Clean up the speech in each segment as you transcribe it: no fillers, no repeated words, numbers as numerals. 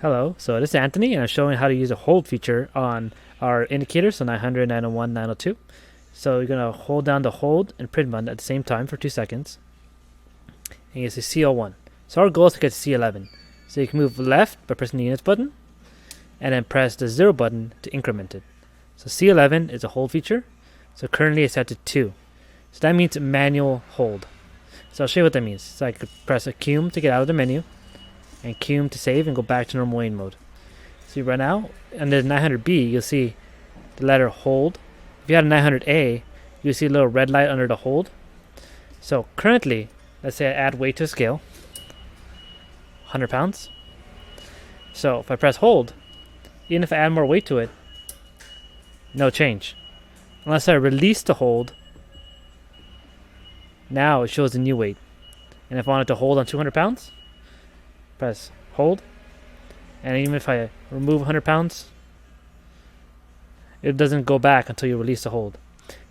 Hello, so this is Anthony, and I'm showing how to use a hold feature on our indicators, so 900, 901, 902. So you're going to hold down the hold and print button at the same time for 2 seconds. And you see C01. So our goal is to get to C11. So you can move left by pressing the units button, and then press the 0 button to increment it. So C11 is a hold feature. So currently it's set to 2. So that means manual hold. So I'll show you what that means. So I could press a Q to get out of the menu, and Q to save and go back to normal weighing mode. See right now, under the 900B, you'll see the letter hold. If you had a 900A, you'll see a little red light under the hold. So currently, let's say I add weight to a scale, 100 pounds. So if I press hold, even if I add more weight to it, no change. Unless I release the hold, now it shows the new weight. And if I wanted to hold on 200 pounds, press hold, and even if I remove 100 pounds, it doesn't go back until you release the hold.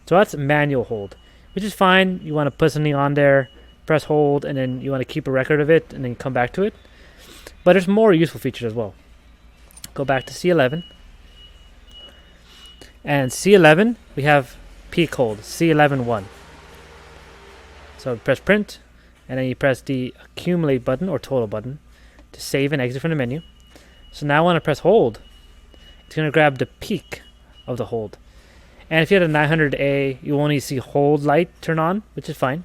So that's manual hold, which is fine. You want to put something on there, press hold, and then you want to keep a record of it and then come back to it. But there's more useful features as well. Go back to C11, and C11 we have peak hold, C11-1. So press print, and then you press the accumulate button or total button to save and exit from the menu. So now I want to press hold. It's going to grab the peak of the hold. And if you had a 900A, you only see hold light turn on, which is fine.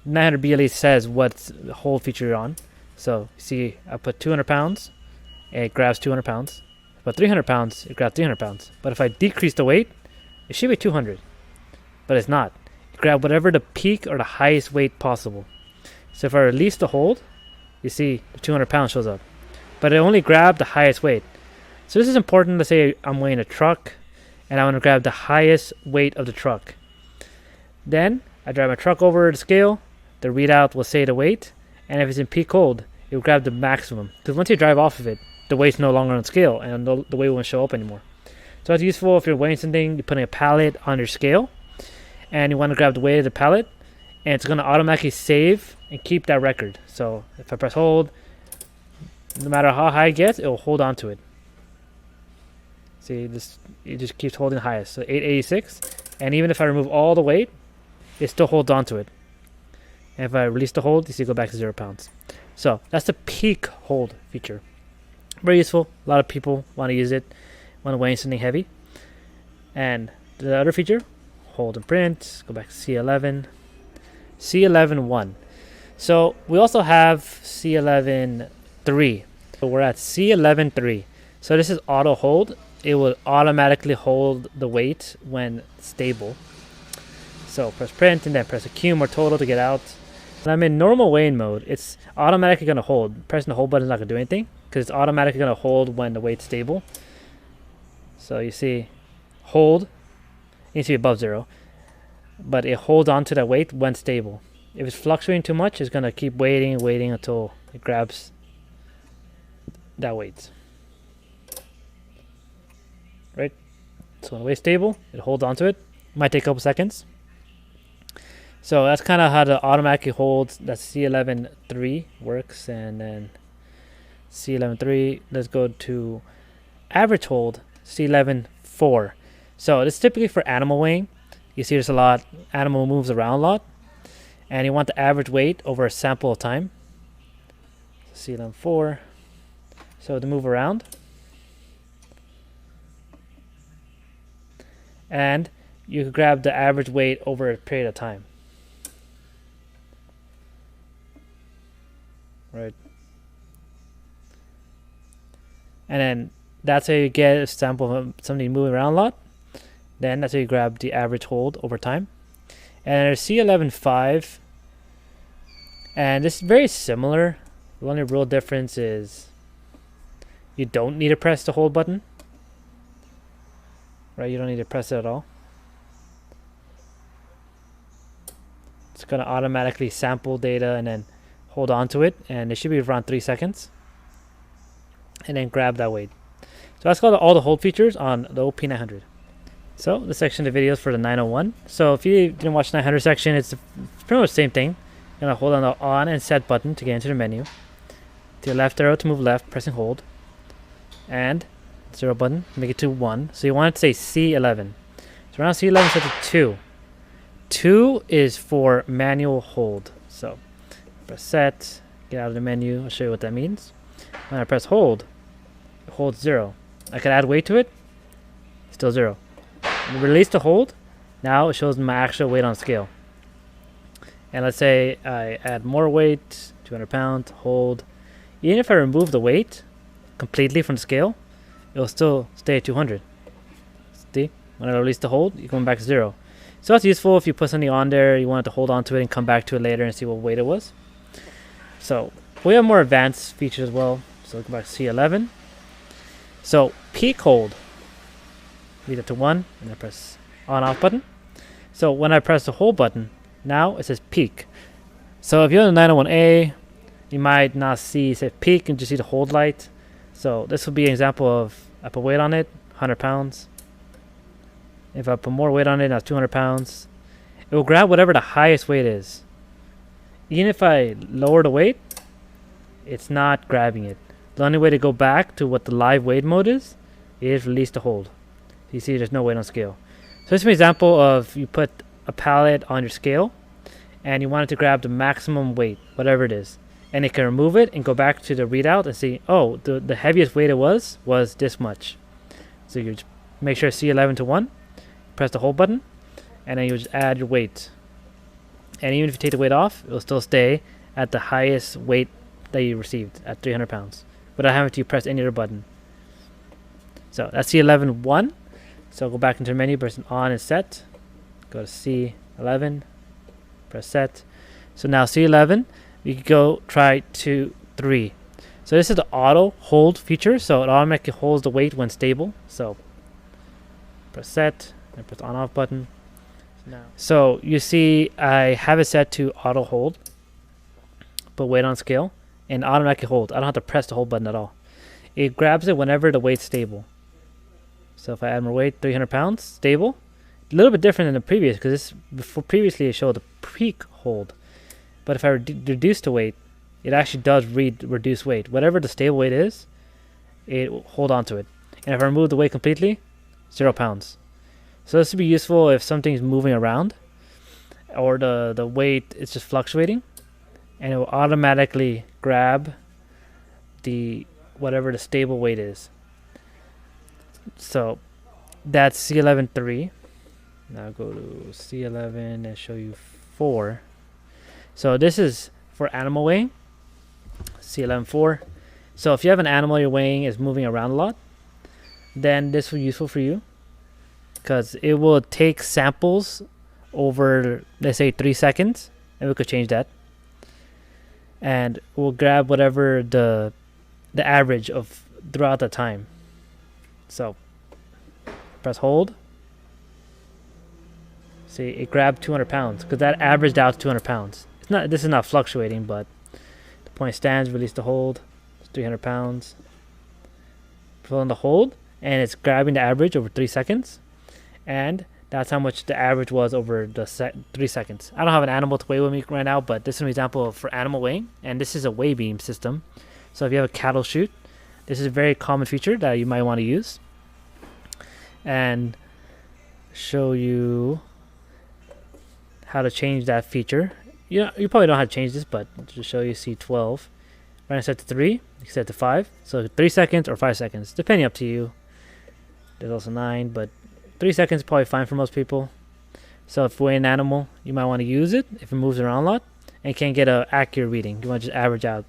900B at least says what hold feature you're on. So you see I put 200 pounds, and it grabs 200 pounds. If I put 300 pounds, it grabs 300 pounds. But if I decrease the weight, it should be 200. But it's not. You grab whatever the peak or the highest weight possible. So if I release the hold, you see the 200 pounds shows up. But it only grabbed the highest weight. So this is important. Let's say I'm weighing a truck, and I want to grab the highest weight of the truck. Then I drive my truck over the scale. The readout will say the weight, and if it's in peak hold, it will grab the maximum. Because once you drive off of it, the weight's no longer on scale, and the weight won't show up anymore. So it's useful if you're weighing something, you're putting a pallet on your scale, and you want to grab the weight of the pallet, and it's going to automatically save and keep that record. So if I press hold, no matter how high it gets, it will hold on to it. See, it just keeps holding the highest. So 886, and even if I remove all the weight, it still holds on to it. And if I release the hold, you see it go back to 0 pounds. So that's the peak hold feature. Very useful. A lot of people want to use it, want to weigh something heavy. And the other feature, hold and print, go back to C11. C11-1. So we also have C11-3. So we're at C11-3. So this is auto hold. It will automatically hold the weight when stable. So press print and then press accum or total to get out. When I'm in normal weighing mode, it's automatically going to hold. Pressing the hold button is not going to do anything because it's automatically going to hold when the weight's stable. So you see hold, it needs to be above 0. But it holds on to that weight when stable. If it's fluctuating too much, it's going to keep waiting until it grabs that weight. Right? So when the weight's stable, it holds on to it. Might take a couple seconds. So that's kind of how the automatically holds that C11-3 works. And then C11-3, let's go to average hold, C11-4. So this is typically for animal weighing. You see there's a lot, animal moves around a lot, and you want the average weight over a sample of time. C11-4, so to move around. And you can grab the average weight over a period of time. Right. And then that's how you get a sample of something moving around a lot. Then that's how you grab the average hold over time. And there's C11-5. And this is very similar. The only real difference is you don't need to press the hold button. Right, you don't need to press it at all. It's going to automatically sample data and then hold on to it. And it should be around 3 seconds. And then grab that weight. So that's called all the hold features on the OP900. So the section of the video is for the 901. So if you didn't watch the 900 section, it's pretty much the same thing. You're going to hold on the on and set button to get into the menu. To your left arrow to move left, pressing hold. and 0 button, make it to 1. So you want it to say C11. So around C11 set to 2. 2 is for manual hold. So press set, get out of the menu, I'll show you what that means. When I press hold, it holds 0. I can add weight to it, still 0. Release the hold, now it shows my actual weight on scale. And let's say I add more weight, 200 pounds, hold. Even if I remove the weight completely from the scale, it will still stay at 200. See? When I release the hold, you're going back to 0. So that's useful if you put something on there, you want to hold on to it and come back to it later and see what weight it was. So we have more advanced features as well. So go back to C11. So peak hold, leave it to 1, and I press on off button. So when I press the hold button, now it says peak. So if you're on the 901A, you might not see say peak and just see the hold light. So this will be an example of I put weight on it, 100 pounds. If I put more weight on it, that's 200 pounds. It will grab whatever the highest weight is. Even if I lower the weight, it's not grabbing it. The only way to go back to what the live weight mode is release the hold. You see there's no weight on scale. So this is an example of you put a pallet on your scale and you want it to grab the maximum weight, whatever it is. And it can remove it and go back to the readout and see, oh, the heaviest weight it was this much. So you just make sure C11 to 1. Press the hold button, and then you just add your weight. And even if you take the weight off, it will still stay at the highest weight that you received at 300 pounds without having to press any other button. So that's C11 1. So go back into the menu, press on and set. Go to C11, press set. So now C11, we can go try 2, 3. So this is the auto hold feature, so it automatically holds the weight when stable. So press set. I press the on off button. So you see I have it set to auto hold, put weight on scale, and automatically hold. I don't have to press the hold button at all. It grabs it whenever the weight's stable. So if I add more weight, 300 pounds, stable. A little bit different than the previous, because previously it showed the peak hold. But if I reduce the weight, it actually does reduce weight. Whatever the stable weight is, it will hold on to it. And if I remove the weight completely, 0 pounds. So this would be useful if something's moving around or the weight is just fluctuating, and it will automatically grab whatever the stable weight is. So that's C11 3. Now go to C11 and show you 4. So this is for animal weighing, C11 4. So if you have an animal you're weighing is moving around a lot, then this will be useful for you, because it will take samples over, let's say, 3 seconds, and we could change that, and we'll grab whatever the average of throughout the time. So press hold. See, it grabbed 200 pounds because that averaged out to 200 pounds. This is not fluctuating, but the point stands. Release the hold. It's 300 pounds. Pull on the hold, and it's grabbing the average over 3 seconds. And that's how much the average was over the 3 seconds. I don't have an animal to weigh with me right now, but this is an example for animal weighing, and this is a weigh beam system. So if you have a cattle chute, this is a very common feature that you might want to use. And show you how to change that feature. You probably don't know how to change this, but to show you, C12. Right now set to 3, you can set to 5. So 3 seconds or 5 seconds, depending up to you. There's also 9, but 3 seconds is probably fine for most people. So if you weigh an animal, you might want to use it if it moves around a lot and can't get an accurate reading. You want to just average out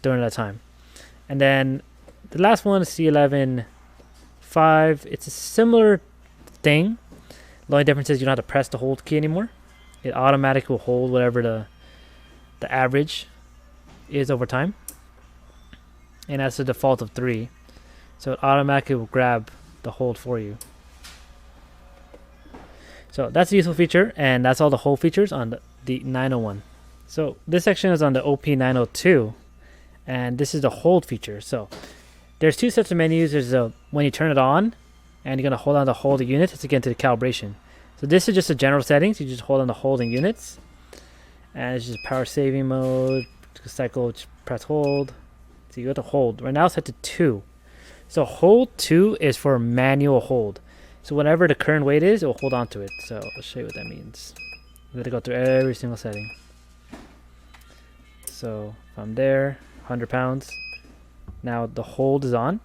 during that time. And then the last one is C11 5. It's a similar thing. The only difference is you don't have to press the hold key anymore. It automatically will hold whatever the average is over time. And that's the default of 3. So it automatically will grab the hold for you. So that's a useful feature, and that's all the hold features on the 901. So this section is on the OP902, and this is the hold feature. So there's 2 sets of menus. There's when you turn it on, and you're going to hold on to hold the unit. It's again to the calibration. So this is just the general settings. You just hold on the holding units, and it's just power saving mode. Cycle, just press hold. So you go to hold. Right now it's set to 2. So hold 2 is for manual hold. So whatever the current weight is, it will hold on to it. So I'll show you what that means. You gotta go through every single setting. So if I'm there, 100 pounds. Now the hold is on.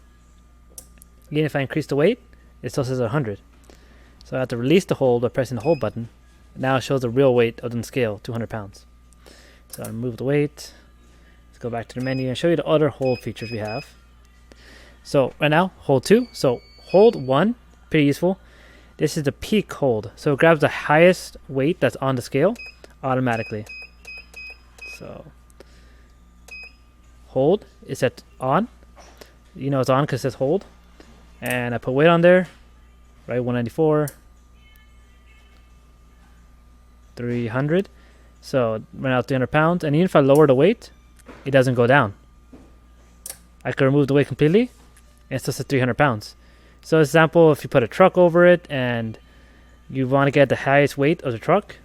Again, if I increase the weight, it still says 100. So I have to release the hold by pressing the hold button. Now it shows the real weight of the scale, 200 pounds. So I'll remove the weight. Let's go back to the menu and show you the other hold features we have. So right now, hold 2. So hold 1, pretty useful. This is the peak hold. So it grabs the highest weight that's on the scale automatically. So hold is set on. You know it's on because it says hold. And I put weight on there, right? 194, 300. So right now 300 pounds. And even if I lower the weight, it doesn't go down. I can remove the weight completely, and it still says 300 pounds. So example, if you put a truck over it and you want to get the highest weight of the truck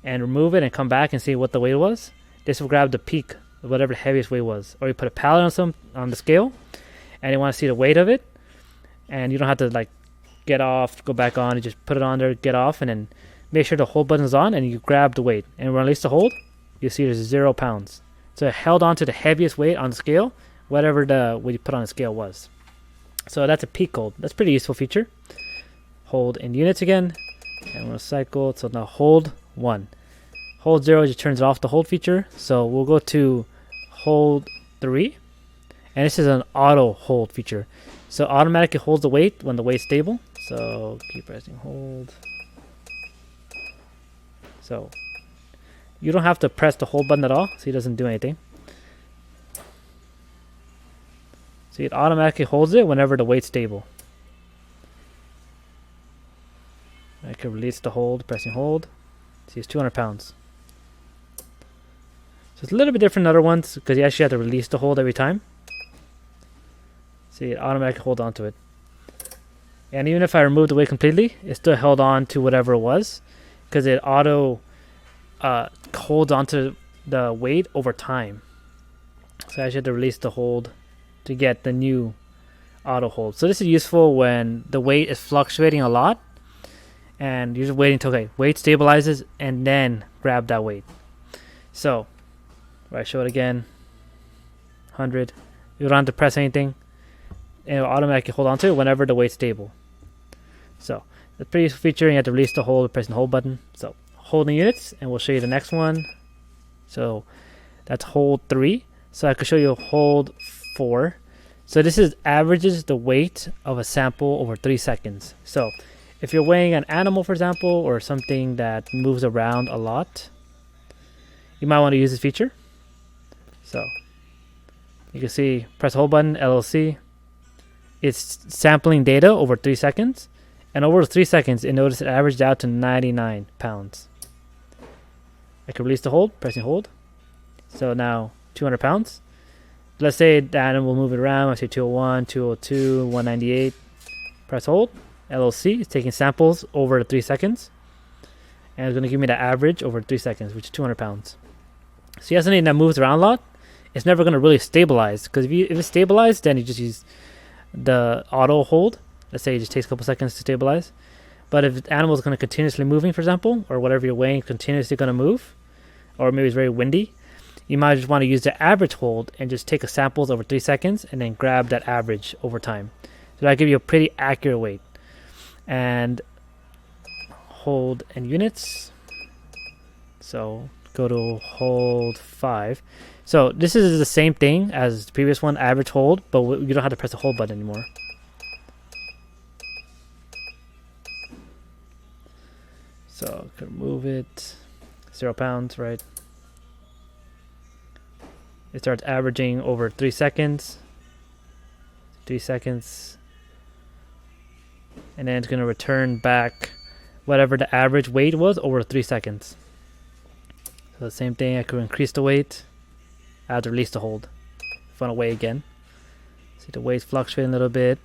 and remove it and come back and see what the weight was, this will grab the peak of whatever the heaviest weight was. Or you put a pallet on the scale and you want to see the weight of it, and you don't have to like get off, go back on, you just put it on there, get off, and then make sure the hold button is on and you grab the weight and release the hold. You see there's 0 pounds. So it held on to the heaviest weight on the scale, whatever the weight you put on the scale was. So that's a peak hold. That's a pretty useful feature. Hold in units again. And we'll cycle. So now hold 1. Hold 0 just turns off the hold feature. So we'll go to hold 3. And this is an auto hold feature. So automatically holds the weight when the weight's stable. So keep pressing hold. So you don't have to press the hold button at all. So it doesn't do anything. So it automatically holds it whenever the weight's stable. I can release the hold, pressing hold. See, it's 200 pounds. So it's a little bit different than other ones because you actually have to release the hold every time. See, it automatically holds onto it. And even if I remove the weight completely, it still held on to whatever it was because it auto holds onto the weight over time. So I actually have to release the hold to get the new auto hold. So this is useful when the weight is fluctuating a lot and you're just waiting until weight stabilizes and then grab that weight. So if I show it again, 100, you don't have to press anything and it'll automatically hold on to it whenever the weight's stable. So the pretty useful feature. You have to release the hold by pressing the hold button. So holding units, and we'll show you the next one. So that's hold 3. So I could show you hold 4. So this is averages the weight of a sample over 3 seconds. So if you're weighing an animal, for example, or something that moves around a lot, you might want to use this feature. So you can see, press hold button, LLC. It's sampling data over 3 seconds. And over 3 seconds, it noticed it averaged out to 99 pounds. I can release the hold, pressing hold. So now 200 pounds. Let's say the animal will move it around. I say 201, 202, 198. Press hold. LLC is taking samples over 3 seconds. And it's going to give me the average over 3 seconds, which is 200 pounds. So you have something that moves around a lot. It's never going to really stabilize. Because if it's stabilized, then you just use the auto hold. Let's say it just takes a couple seconds to stabilize. But if the animal is going to continuously moving, for example, or whatever you're weighing continuously going to move, or maybe it's very windy, you might just want to use the average hold and just take a samples over 3 seconds and then grab that average over time. So that'll give you a pretty accurate weight. And hold in units. So go to hold 5. So this is the same thing as the previous one, average hold, but you don't have to press the hold button anymore. So I can move it. 0 pounds, right? It starts averaging over 3 seconds. 3 seconds. And then it's going to return back whatever the average weight was over 3 seconds. So the same thing, I could increase the weight. I have to release the hold. If I want to weigh again. See the weight's fluctuating a little bit.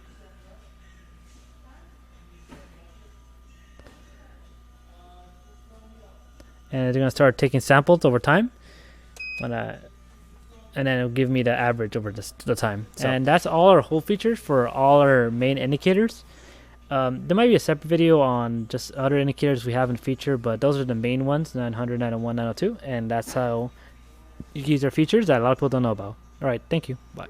And they're going to start taking samples over time. When I and then it'll give me the average over the time. So, and that's all our hold features for all our main indicators. There might be a separate video on just other indicators we haven't featured, but those are the main ones, 900, 901, 902, and that's how you use our features that a lot of people don't know about. Alright, thank you. Bye.